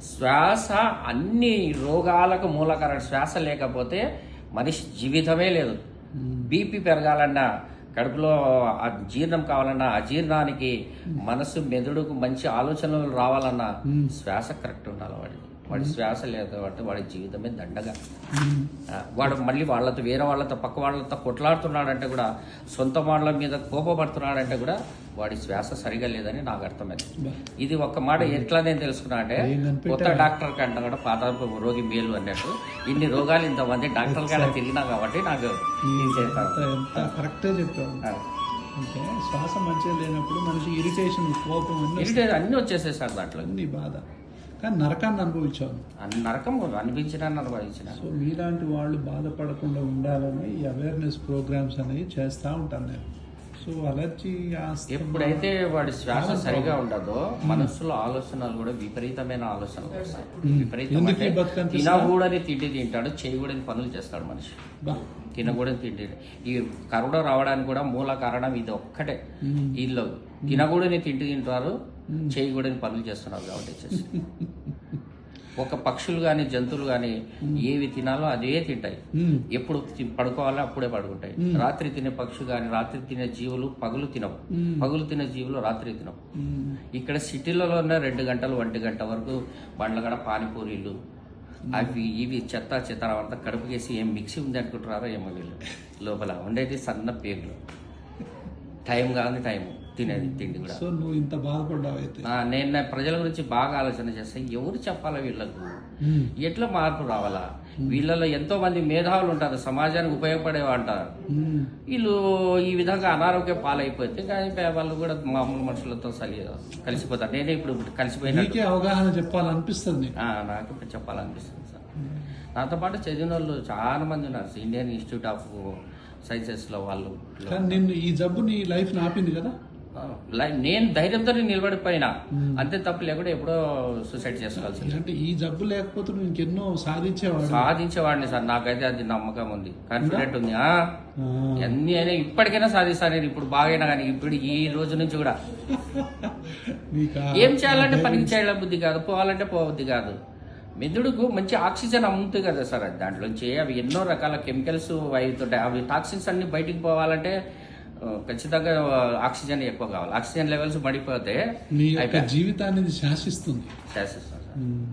శ్వాస అన్ని రోగాలకు మూలకారణ. శ్వాస లేకపోతే మనిషి జీవితమే లేదు. బీపీ పెరగాలన్నా, కడుపులో జీర్ణం కావాలన్నా, అజీర్ణానికి, మనసు మెదడుకు మంచి ఆలోచనలు రావాలన్నా శ్వాస కరెక్ట్ ఉండాలి వాడి శ్వాస లేకపోతే వాడి జీవితమే దండగా. వాడు మళ్ళీ వాళ్ళతో, వేరే వాళ్ళతో, పక్క వాళ్ళతో కొట్లాడుతున్నాడంటే కూడా, సొంత వాళ్ళ మీద కోపపడుతున్నాడంటే కూడా వాడి శ్వాస సరిగా లేదని నాకు అర్థమైంది. ఇది ఒక్క మాట ఎట్లా నేను తెలుసుకున్నా అంటే, కొత్త డాక్టర్ కంటే కూడా పాత రోగి మేలు అన్నట్టు. ఇన్ని రోగాలు ఇంతమంది డాక్టర్ల కాడ తిరిగినా కాబట్టి నాకు కరెక్టే చెప్పావు. అంటే శ్వాస మంచిగా లేనప్పుడు మనిషి ఇరిటేషన్, కోపం అన్ని వచ్చేసాయి సార్ దాంట్లో. అన్ని బాధ. కానీ నరకాన్ని అనుభవించాను. నరకం అనిపించిన అనుభవించిన. సో మీలాంటి వాళ్ళు బాధపడకుండా ఉండాలని ఈ అవేర్నెస్ ప్రోగ్రామ్స్ అనేవి చేస్తూ ఉంటాను నేను. సో అలర్జీ ఎప్పుడైతే వాడి శ్వాస సరిగా ఉండదో మనస్సులో ఆలోచనలు కూడా విపరీతమైన ఆలోచనలు వస్తాయి. విపరీతమైన తినకూడని తిండి తింటాడు, చేయకూడని పనులు చేస్తాడు మనిషి. తినకూడని తిండి. ఈ కరోనా రావడానికి కూడా మూల కారణం ఇది ఒక్కటే. వీళ్ళు తినకూడని తిండి తింటారు, చేయకూడని పనులు చేస్తున్నారు కాబట్టి. ఒక పక్షులు కానీ జంతువులు కానీ ఏవి తినాలో అదే తింటాయి. ఎప్పుడు పడుకోవాలో అప్పుడే పడుకుంటాయి. రాత్రి తినే పక్షులు కానీ, రాత్రి తినే జీవులు పగులు తినవు, పగులు తినే జీవులు రాత్రి తినవు. ఇక్కడ సిటీలలోనే 2 గంటలు 1 గంట వరకు బండ్ల కాడ పానీపూరీలు అవి ఇవి చెత్త చెత్త అంతా కడుపుకేసి ఏం మిక్సీ ఉంది అనుకుంటున్నారో ఏమో వీళ్ళు. లోపల ఉండేది సన్న పేగులు. టైం కాదు టైం తినేది తిండి కూడా. సో నువ్వు ఇంత బాధపడ్డావు అయితే. నేను ప్రజల గురించి బాగా ఆలోచన చేస్తే ఎవరు చెప్పాలా వీళ్ళకు, ఎట్లా మార్పు రావాలా? వీళ్ళలో ఎంతో మంది మేధావులు ఉంటారు, సమాజానికి ఉపయోగపడేవా అంటారు. వీళ్ళు ఈ విధంగా అనారోగ్య పాలైపోతే కానీ వాళ్ళు కూడా మామూలు మనుషులతో కలిసిపోతారు. నేనే ఇప్పుడు కలిసిపోయినా అవగాహన చెప్పాలనిపిస్తుంది. నాకు చెప్పాలనిపిస్తుంది సార్. నాతో పాటు చదివిన వాళ్ళు చాలా మంది ఉన్నారు. ఇండియన్ ఇన్స్టిట్యూట్ ఆఫ్ సైన్సెస్ లో వాళ్ళు. నిన్ను ఈ జబ్బు నీ లైఫ్ ఆపింది కదా. నేను ధైర్యంతో నిలబడిపోయినా, అంతే తప్పు లేకుండా ఎప్పుడో సూసైడ్ చేసుకోవాల్సింది. అంటే ఈ జబ్బు లేకపోతే నువ్వు ఇంకెన్నో సాధించేవాడిని సార్. నాకైతే అది నమ్మకం ఉంది, కాన్ఫిడెంట్ ఉంది. అన్ని అయినా ఇప్పటికైనా సాధిస్తాను నేను. ఇప్పుడు బాగైనా కానీ ఇప్పుడు ఈ రోజు నుంచి కూడా ఏం చేయాలంటే పనికి చేయడం బుద్ధి కాదు, పోవాలంటే పోవద్ది కాదు. మెదడుకు మంచి ఆక్సిజన్ అమ్ముతుంది కదా సార్. దాంట్లోంచి అవి ఎన్నో రకాల కెమికల్స్ అవుతుంటాయి. అవి టాక్సిన్స్ అన్ని బయటికి పోవాలంటే ఖచ్చితంగా ఆక్సిజన్ ఎక్కువ కావాలి. ఆక్సిజన్ లెవెల్స్ పడిపోతే జీవితాన్ని శాసిస్తుంది.